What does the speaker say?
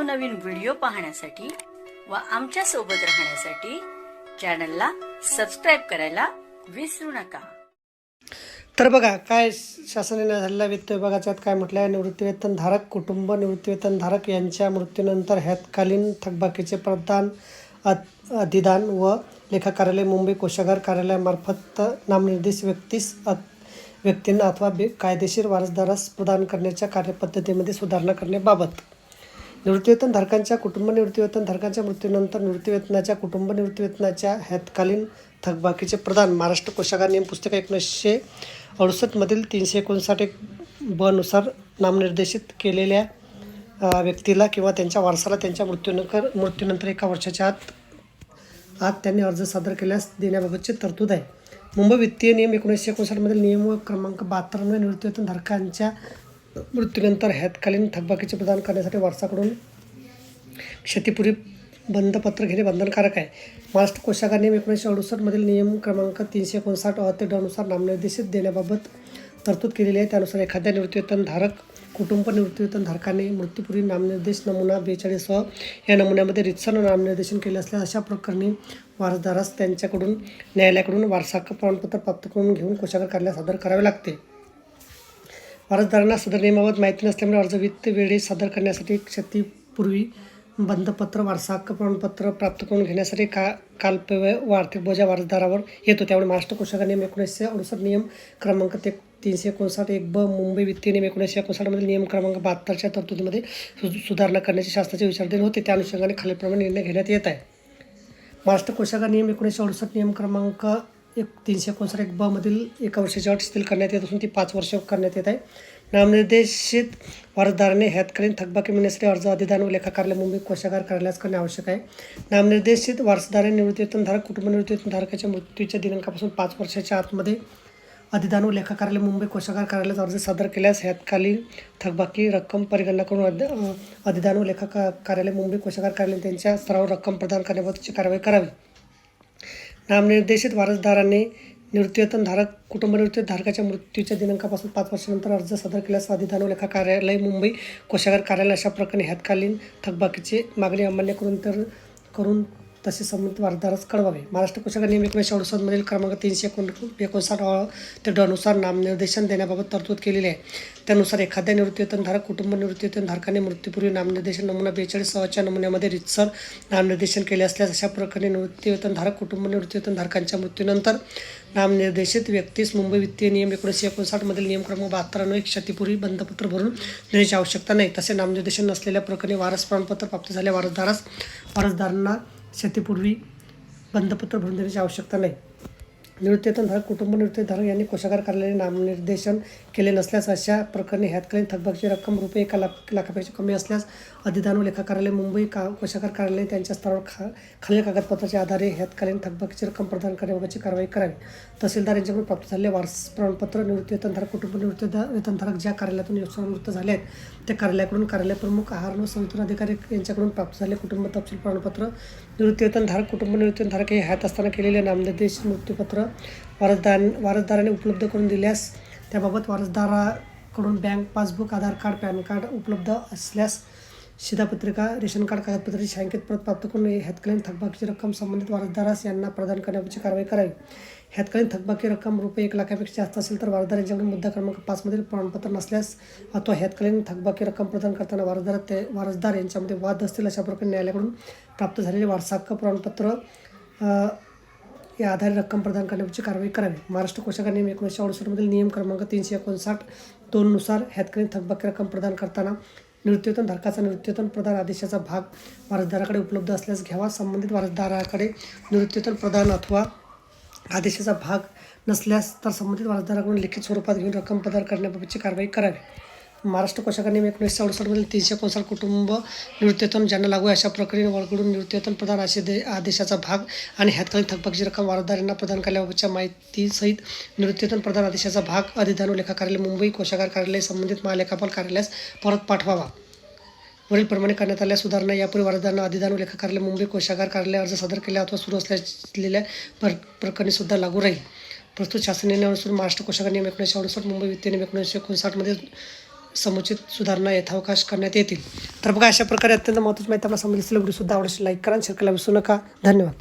नवनवीन व्हिडिओ पाहण्यासाठी व आमच्या सोबत राहण्यासाठी चॅनलला सबस्क्राईब करायला विसरू नका। तर बघा काय शासनाने झालेल्या वित्त विभागाच्यात काय म्हटलं आहे, निवृत्तीवेतनधारक कुटुंब निवृत्तीवेतनधारक यांच्या मृत्यूनंतर हयातकालीन थकबाकीचे प्रदान अधिदान व लेखा कार्यालय मुंबई कोषागार कार्यालयामार्फत नामनिर्देशित व्यक्तींना अथवा कायदेशीर वारसदारास प्रदान करण्याच्या कार्यपद्धतीमध्ये सुधारणा करण्याबाबत निवृत्तीवेतनधारकांच्या कुटुंब निवृत्तीवेतनधारकांच्या मृत्यूनंतर निवृत्तीवेतनाच्या कुटुंब निवृत्तीवेतनाच्या हयातकालीन थकबाकीचे प्रदान महाराष्ट्र कोषागार नियम पुस्तिका 1968 मधील 359 ब नुसार नामनिर्देशित केलेल्या व्यक्तीला किंवा त्यांच्या वारसाला त्यांच्या मृत्यूनंतर 1 वर्षाच्या आत त्यांनी अर्ज सादर केल्यास देण्याबाबतची तरतूद आहे। मुंबई वित्तीय नियम 1959 मधील नियम व क्रमांक 72 निवृत्तीवेतनधारकांच्या मृत्यूनंतर हयातकालीन थकबाकीचे प्रदान करण्यासाठी वारसाकडून क्षतिपूर्ती बंधपत्र घेणे बंधनकारक आहे। महाराष्ट्र कोषागार नियम 1968 मधील नियम क्रमांक 359 अ ते ड नुसार नामनिर्देशित देण्याबाबत तरतूद केलेली आहे। त्यानुसार एखाद्या निवृत्तीवेतनधारक कुटुंब निवृत्तीवेतनधारकाने मृत्यूपूर्वी नामनिर्देश नमुना 42 या नमुन्यामध्ये रीतसर नामनिर्देशन केले असल्यास अशा प्रकरणी वारसदारास त्यांच्याकडून न्यायालयाकडून वारसाहक्क प्रमाणपत्र प्राप्त करून घेऊन कोषागार कार्यालयात सादर करावे लागते। वारसदारांना सदर नियमाबाबत माहिती नसल्यामुळे अर्ज वित्त वेळी सादर करण्यासाठी क्षतिपूर्वी बंधपत्र वारसाहक्क प्रमाणपत्र प्राप्त करून घेण्यासाठी कालपेय व आर्थिक बोजा वारसदारावर येतो। त्यामुळे महाराष्ट्र कोषागार नियम 1968 नियम क्रमांक 359 1 ब मुंबई वित्तीय नियम 1959 मधील नियम क्रमांक 72च्या तरतुदीमध्ये सुधारणा करण्याची शासनाचे विचारधीन होते। त्या अनुषंगाने खालीलप्रमाणे निर्णय घेण्यात येत आहे। महाराष्ट्र कोषागार नियम 1968 नियम क्रमांक 359 1 ब मधील 1 वर्षाची अट शिथिल करण्यात येत असून ती 5 वर्ष करण्यात येत आहे। नामनिर्देशित वारसदाराने हयातकालीन थकबाकी मिळण्यासाठी अर्ज अधिदान व लेखा कार्यालय मुंबई कोषागार कार्यालयास करणे आवश्यक आहे। नामनिर्देशित वारसदाराने निवृत्तीवेतनधारक कुटुंब निवृत्तीवेतनधारकाच्या मृत्यूच्या दिनांकापासून 5 वर्षाच्या आतमध्ये अधिदान व लेखा कार्यालय मुंबई कोषागार कार्यालयात अर्ज सादर केल्यास हयातकालीन थकबाकी रक्कम परिगणना करून अधिदान व लेखा कार्यालय मुंबई कोषागार कार्यालयाने त्यांच्या स्तरावर रक्कम प्रदान करण्याबाबतची कारवाई करावी। नामनिर्देशित वारसदाराने निवृत्तीवेतनधारक कुटुंब निवृत्तीवेतनधारकाच्या मृत्यूच्या दिनांकापासून 5 वर्षानंतर अर्ज सादर केल्यास अधिदान व लेखा कार्यालय मुंबई कोषागार कार्यालय अशा प्रकरणी हयातकालीन थकबाकीची मागणी अमान्य करून तसे संबंधित वारसदारास कळवावे। महाराष्ट्र कोषागार नियम 1968 मधील क्रमांक 359 अ ते ड नुसार नामनिर्देशन देण्याबाबत तरतूद केलेली आहे। त्यानुसार एखाद्या निवृत्तीवेतनधारक कुटुंब निवृत्तीवेतनधारकाने मृत्यूपूर्वी नामनिर्देशन नमुना 42 च्या नमुन्यामध्ये रीतसर नामनिर्देशन केले असल्यास अशा प्रकरणी निवृत्तीवेतनधारक कुटुंब निवृत्तीवेतनधारकांच्या मृत्यूनंतर नामनिर्देशित व्यक्तीस मुंबई वित्तीय नियम 1959 मधील नियम क्रमांक 72 अन्वये क्षतिपूर्वी बंधपत्र भरून देण्याची आवश्यकता नाही। तसे नामनिर्देशन नसलेल्या प्रकरणी वारस प्रमाणपत्र प्राप्त झाल्या वारसदारांना क्षतिपूर्वी बंधपत्र भरून देण्याची आवश्यकता नाही। निवृत्तीवेतनधारक कुटुंब निवृत्तीवेतनधारक यांनी कोषागार कार्यालयाने नामनिर्देशन केले नसल्यास अशा प्रकरणी हयातकालीन थकबाकीची रक्कम रुपये 1 लाखापेक्षा कमी असल्यास अधिदान व लेखा कार्यालय मुंबई कोषागार कार्यालयाने त्यांच्या स्तरावर खालील कागदपत्राच्या आधारे हयातकालीन थकबाकीची रक्कम प्रदान करण्याबाबतची कारवाई करावी। तहसीलदार यांच्याकडून प्राप्त झालेले वारस प्रमाणपत्र निवृत्तीवेतनधारक कुटुंब निवृत्तीवेतनधारक ज्या कार्यालयातून सेवानिवृत्त झाले आहेत त्या कार्यालयाकडून कार्यालय प्रमुख आहार व संवितरण अधिकारी यांच्याकडून प्राप्त झाले कुटुंब तपशील प्रमाणपत्र निवृत्तीवेतनधारक कुटुंब निवृत्तीवेतनधारक हे हयात असताना केलेले नामनिर्देशित मृत्यूपत्र वारसदाराने उपलब्ध करून दिल्यास त्याबाबत वारसदाराकडून बँक पासबुक आधार कार्ड पॅन कार्ड उपलब्ध असल्यास शिधापत्रिका रेशन कार्ड कागदपत्राची छायांकित प्रत प्राप्त करून हयातकालीन थकबाकीची रक्कम संबंधित वारसदारास यांना प्रदान करण्याची कारवाई करावी। हयातकालीन थकबाकी रक्कम रुपये 1 लाखापेक्षा जास्त असेल तर वारसदार यांच्याकडून मुद्दा क्रमांक 5 मधील प्रमाणपत्र नसल्यास अथवा हयातकालीन थकबाकी रक्कम प्रदान करताना वारसदार यांच्यामध्ये वाद असतील अशा प्रकारे न्यायालयाकडून प्राप्त झालेले वारसाहक्क प्रमाणपत्र या आधारे रक्कम प्रदान करण्याची कारवाई करावी। महाराष्ट्र कोषागार नियम 1968 मधील नियम क्रमांक 359 2 नुसार हयातकालीन थकबाकी रक्कम प्रदान करताना निवृत्तीवेतनधारकाचा निवृत्तीवेतन प्रदान आदेशाचा भाग वारसदाराकडे उपलब्ध असल्यास घ्यावा। संबंधित वारसदाराकडे निवृत्तीवेतन प्रदान अथवा आदेशाचा भाग नसल्यास तर संबंधित वारसदाराकडून लिखित स्वरूपात घेऊन रक्कम प्रदान करण्याबाबतची कारवाई करावी। महाराष्ट्र कोषागार नियम 1968 मधील 359 कुटुंब निवृत्तीवेतन ज्यांना लागू आहे अशा प्रकरणी वळकडून निवृत्तीवेतन प्रदान आदेशाचा भाग आणि हयातकालीन थकबाकीची रक्कम वारसदारांना प्रदान करण्याबाबतच्या माहितीसहित निवृत्तीवेतन प्रदान आदेशाचा भाग अधिदान व लेखा कार्यालय मुंबई कोषागार कार्यालय संबंधित महालेखापाल कार्यालयास परत पाठवावा। वरील प्रमाणे करण्यात आलेल्या सुधारणा यापूर्वी वारसदारांना अधिदान व लेखा कार्यालय मुंबई कोषागार कार्यालय अर्ज सादर केल्या अथवा सुरू असलेल्या प्रकरणी सुद्धा लागू राहील। प्रस्तुत शासन निर्णयानुसार महाराष्ट्र कोषागार नियम 1968 मुंबई वित्तीय नियम 1959 मध्ये समुचित सुधारणा यथावकाश करण्यात येतील. तर बघा, अशा प्रकारे अत्यंत महत्त्वाची माहिती आपल्याला समजली असेल. व्हिडिओ सुद्धा आवडेल लाईक करा, शेअर करायला विसरू नका. धन्यवाद.